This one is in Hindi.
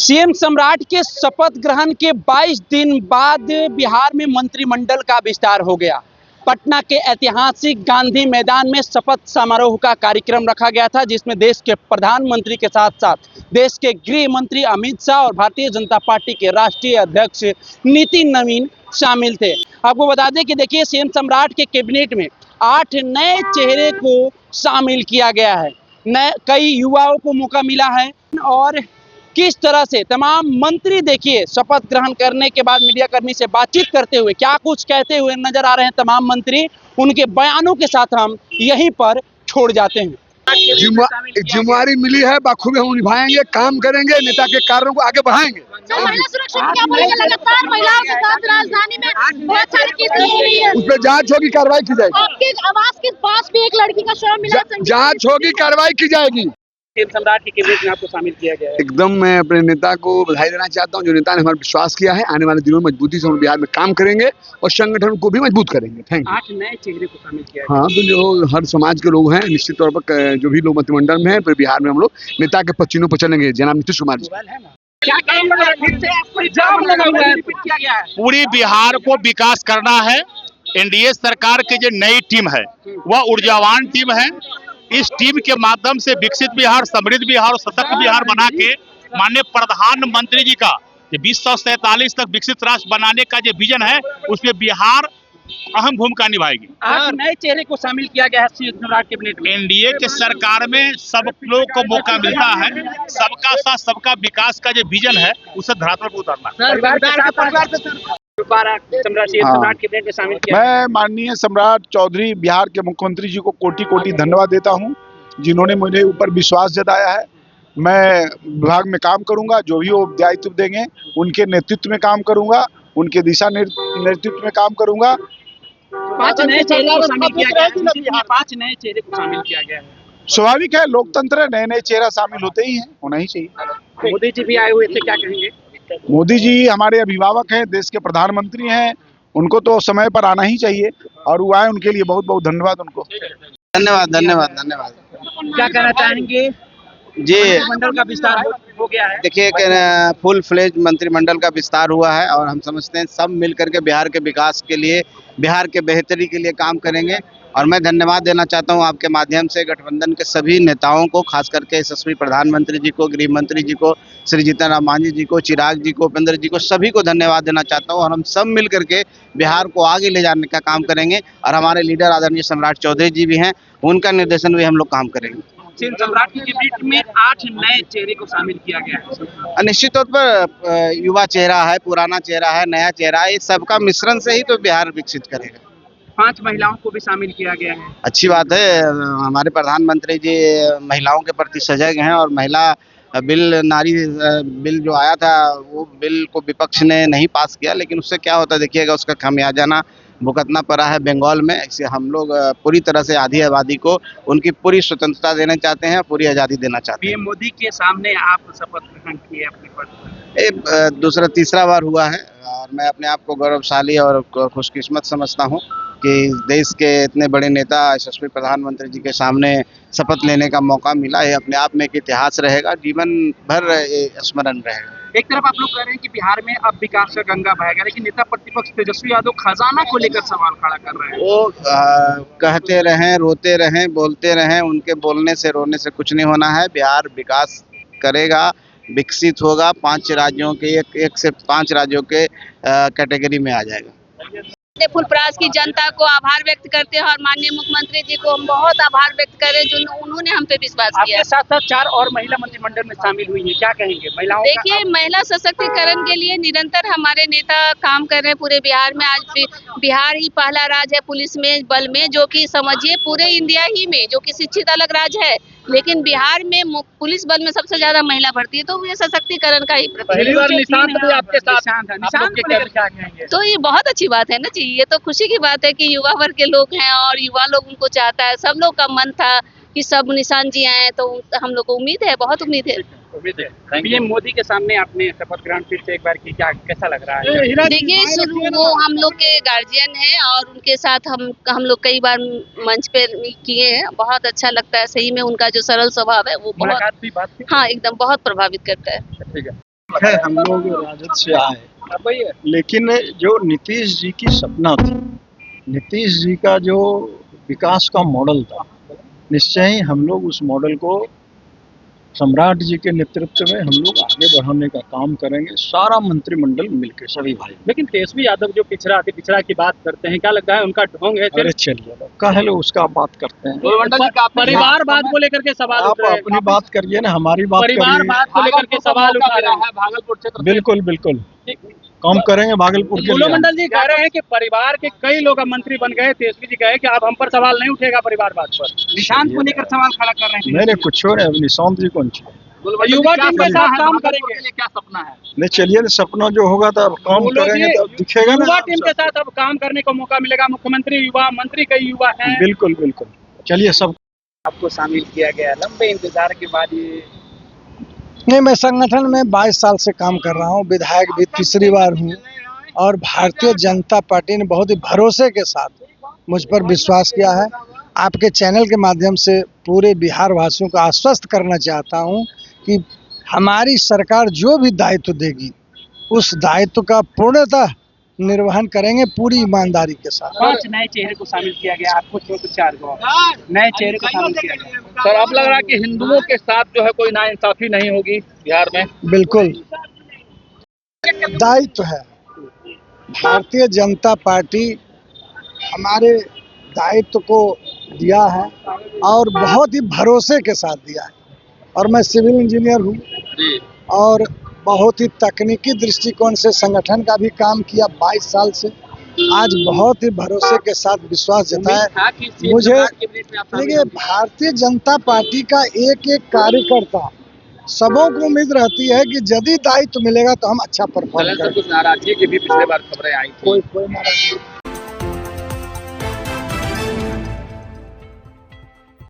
सीएम सम्राट के शपथ ग्रहण के 22 दिन बाद बिहार में मंत्रिमंडल का विस्तार हो गया। पटना के ऐतिहासिक गांधी मैदान में शपथ समारोह का कार्यक्रम रखा गया था, जिसमें देश के प्रधानमंत्री के साथ साथ देश के गृह मंत्री अमित शाह और भारतीय जनता पार्टी के राष्ट्रीय अध्यक्ष नितिन नवीन शामिल थे। आपको बता दें कि देखिए, सीएम सम्राट के कैबिनेट में 8 नए चेहरे को शामिल किया गया है। कई युवाओं को मौका मिला है और किस तरह से तमाम मंत्री देखिए शपथ ग्रहण करने के बाद मीडिया कर्मी से बातचीत करते हुए क्या कुछ कहते हुए नजर आ रहे हैं तमाम मंत्री। उनके बयानों के साथ हम यहीं पर छोड़ जाते हैं। जिम्मेदारी मिली है, बखूबी हम निभाएंगे, काम करेंगे, नेता के कार्यों को आगे बढ़ाएंगे। महिला सुरक्षा क्या बोलेंगे? लगातार महिलाओं के साथ राजधानी में बहुत सारी केसेस हो रही है। उस पर जांच होगी, कार्रवाई की जाएगी। आपके आवास के पास भी एक लड़की का शव मिला। जांच होगी, कार्रवाई की जाएगी। सम्राट के कैबिनेट में आपको शामिल किया गया है। एकदम मैं अपने नेता को बधाई देना चाहता हूं, जो नेता ने हमारा विश्वास किया है। आने वाले दिनों में मजबूती से हम बिहार में काम करेंगे और संगठन को भी मजबूत करेंगे। Thank you. 8 नए चेहरे को शामिल किया गया। हाँ, तो जो हर समाज के लोग हैं, निश्चित तौर पर जो भी लोग मंत्रिमंडल में हैं, फिर बिहार में हम लोग नेता के पच्चीनों पर चलेंगे। जनाब नीतीश कुमार जी। क्या पूरी बिहार को विकास करना है। एनडीए सरकार की जो नई टीम है वह ऊर्जावान टीम है। इस टीम के माध्यम से विकसित बिहार, समृद्ध बिहार और सशक्त बिहार बना के माननीय प्रधानमंत्री जी का 2047 तक विकसित राष्ट्र बनाने का जो विजन है, उसमें बिहार अहम भूमिका निभाएगी। 8 नए चेहरे को शामिल किया गया है सीएम सम्राट कैबिनेट में। एनडीए के सरकार में सब लोग को मौका मिलता है। सबका साथ सबका विकास का जो विजन है उसे धरातल पर उतारना। सम्राट कैबिनेट में शामिल किया। मैं माननीय सम्राट चौधरी बिहार के मुख्यमंत्री जी को कोटि कोटि धन्यवाद देता हूं, जिन्होंने मुझे ऊपर विश्वास जताया है। मैं विभाग में काम करूंगा, जो भी वो दायित्व देंगे उनके नेतृत्व में काम करूंगा, उनके दिशा नेतृत्व में काम करूंगा। 5 नए चेहरे को शामिल किया गया है। 5 नए चेहरे को शामिल किया गया है। स्वाभाविक है, लोकतंत्र है, नए नए चेहरा शामिल होते ही हैं, होना ही चाहिए। मोदी जी भी आए हुए थे, क्या कहेंगे? मोदी जी हमारे अभिभावक हैं, देश के प्रधानमंत्री हैं, उनको तो समय पर आना ही चाहिए और वो आए, उनके लिए बहुत बहुत धन्यवाद उनको। धन्यवाद। क्या कहना चाहेंगे जी, मंत्रिमंडल का विस्तार हो गया है। देखिए फुल फ्लेज मंत्रिमंडल का विस्तार हुआ है और हम समझते हैं सब मिल करके बिहार के विकास के लिए, बिहार के बेहतरी के लिए काम करेंगे। और मैं धन्यवाद देना चाहता हूं आपके माध्यम से गठबंधन के सभी नेताओं को, खास करके यशस्वी प्रधानमंत्री जी को, गृह मंत्री जी को, श्री जीतन राम मांझी जी को, चिराग जी को, उपेंद्र जी को, सभी को धन्यवाद देना चाहता हूं। और हम सब मिल करके बिहार को आगे ले जाने का काम करेंगे और हमारे लीडर आदरणीय सम्राट चौधरी जी भी हैं, उनका निर्देशन में हम लोग काम करेंगे। सीएम सम्राट के कैबिनेट में 8 नए चेहरे को शामिल किया गया है। निश्चित तौर पर युवा चेहरा है, पुराना चेहरा है, नया चेहरा है, इस सबका मिश्रण से ही तो बिहार विकसित करेगा। 5 महिलाओं को भी शामिल किया गया है। अच्छी बात है, हमारे प्रधानमंत्री जी महिलाओं के प्रति सजग हैं और महिला बिल, नारी बिल जो आया था, वो बिल को विपक्ष ने नहीं पास किया, लेकिन उससे क्या होता है देखिएगा, उसका खामियाजाना भुगतना पड़ा है बंगाल में। इससे हम लोग पूरी तरह से आधी आबादी को उनकी पूरी स्वतंत्रता देना चाहते हैं, पूरी आज़ादी देना चाहते हैं। पीएम मोदी के सामने आप शपथ ग्रहण किए अपने पद। दूसरा तीसरा बार हुआ है और मैं अपने आप को गौरवशाली और खुशकिस्मत समझता हूं कि देश के इतने बड़े नेता यशस्वी प्रधानमंत्री जी के सामने शपथ लेने का मौका मिला है। अपने आप में एक इतिहास रहेगा, जीवन भर स्मरण रहेगा। एक तरफ आप लोग कह रहे हैं कि बिहार में अब विकास का गंगा बहेगा, लेकिन नेता प्रतिपक्ष तेजस्वी यादव खजाना को लेकर सवाल खड़ा कर रहे हैं। वो कहते रहें, रोते रहें, बोलते रहें, उनके बोलने से रोने से कुछ नहीं होना है। बिहार विकास करेगा, विकसित होगा, 5 राज्यों के एक से 5 राज्यों के कैटेगरी में आ जाएगा। फुलपरास की जनता को आभार व्यक्त करते हैं और माननीय मुख्यमंत्री जी को हम बहुत आभार व्यक्त करें जो उन्होंने हम पे विश्वास किया। आपके साथ साथ 4 और महिला मंत्रिमंडल में शामिल हुई है, क्या कहेंगे महिलाओं? देखिए, महिला सशक्तिकरण के लिए निरंतर हमारे नेता काम कर रहे हैं पूरे बिहार में। आज बिहार ही पहला राज्य है पुलिस में, बल में, जो कि समझिए पूरे इंडिया ही में, जो कि शिक्षित अलग राज्य है, लेकिन बिहार में पुलिस बल में सबसे ज्यादा महिला भर्ती है, तो ये सशक्तिकरण का ही आपके साथ। तो ये बहुत अच्छी बात है ना जी, ये तो खुशी की बात है कि युवा वर्ग के लोग हैं और युवा लोग उनको चाहता है। सब लोग का मन था कि सब निशान जी आए, तो हम लोग को उम्मीद है, बहुत उम्मीद है। पीएम मोदी के सामने आपने शपथ ग्रहण फिर से एक बार की, क्या कैसा लग रहा है? देखिए, शुरू वो हम लोग के गार्जियन हैं और उनके साथ हम लोग कई बार मंच पे किए हैं। बहुत अच्छा लगता है, सही में उनका जो सरल स्वभाव है वो बहुत, हाँ एकदम बहुत प्रभावित करता है। ठीक है। है हम लोग राजद से आए, लेकिन जो नीतीश जी की सपना थी, नीतीश जी का जो विकास का मॉडल था, निश्चय ही हम लोग उस मॉडल को सम्राट जी के नेतृत्व में हम लोग आगे बढ़ाने का काम करेंगे, सारा मंत्रिमंडल मिलकर सभी भाई। लेकिन तेजस्वी यादव जो पिछड़ा की बात करते हैं, क्या लगता है उनका ढोंग है? अरे चलिए कह लो, उसका बात करते हैं। परिवारवाद को लेकर के सवाल आप अपनी बात करिए ना, हमारी बात करिए। परिवारवाद को लेकर के सवाल उठा रहे हैं भागलपुर क्षेत्र। बिल्कुल बिल्कुल काम करेंगे भागलपुर के लिए। मंडल जी कह रहे हैं कि परिवार के कई लोग अब मंत्री बन गए। तेजस्वी जी कहे कि अब हम पर सवाल नहीं उठेगा परिवारवाद पर। निशांत को लेकर सवाल खड़ा कर रहे हैं। नहीं कुछ हो नहीं, निशांत जी कौन सी युवा टीम के साथ काम करेंगे, क्या सपना है? नहीं चलिए, सपना जो होगा तब काम करेंगे, तब दिखेगा ना। युवा टीम के साथ अब काम करने को मौका मिलेगा। मुख्यमंत्री युवा, मंत्री कई युवा हैं। बिल्कुल बिल्कुल, चलिए सब आपको शामिल किया गया, लंबे इंतजार के बाद ये। नहीं, मैं संगठन में 22 साल से काम कर रहा हूँ, विधायक भी तीसरी बार हूँ, और भारतीय जनता पार्टी ने बहुत ही भरोसे के साथ मुझ पर विश्वास किया है। आपके चैनल के माध्यम से पूरे बिहार वासियों को आश्वस्त करना चाहता हूँ कि हमारी सरकार जो भी दायित्व देगी उस दायित्व का पूर्णतः निर्वहन करेंगे, पूरी ईमानदारी के साथ। 5 नए चेहरे को शामिल किया गया, आपको 4 नए चेहरे को शामिल किया गया। सर, आप लग रहा है कि हिंदुओं के साथ जो है कोई नाइंसाफी नहीं होगी बिहार में? बिल्कुल दायित्व है। भारतीय जनता पार्टी हमारे दायित्व को दिया है और बहुत ही भरोसे के साथ दिया है। और मैं सिविल इंजीनियर हूँ और बहुत ही तकनीकी दृष्टिकोण से संगठन का भी काम किया 22 साल से। आज बहुत ही भरोसे के साथ विश्वास जताया मुझे। देखिए, भारतीय जनता पार्टी का एक एक कार्यकर्ता, सबों को उम्मीद रहती है कि यदि दायित्व मिलेगा तो हम अच्छा परफॉर्म करेंगे। कुछ नाराजगी की भी पिछले बार खबरें आई थी। कोई नाराजगी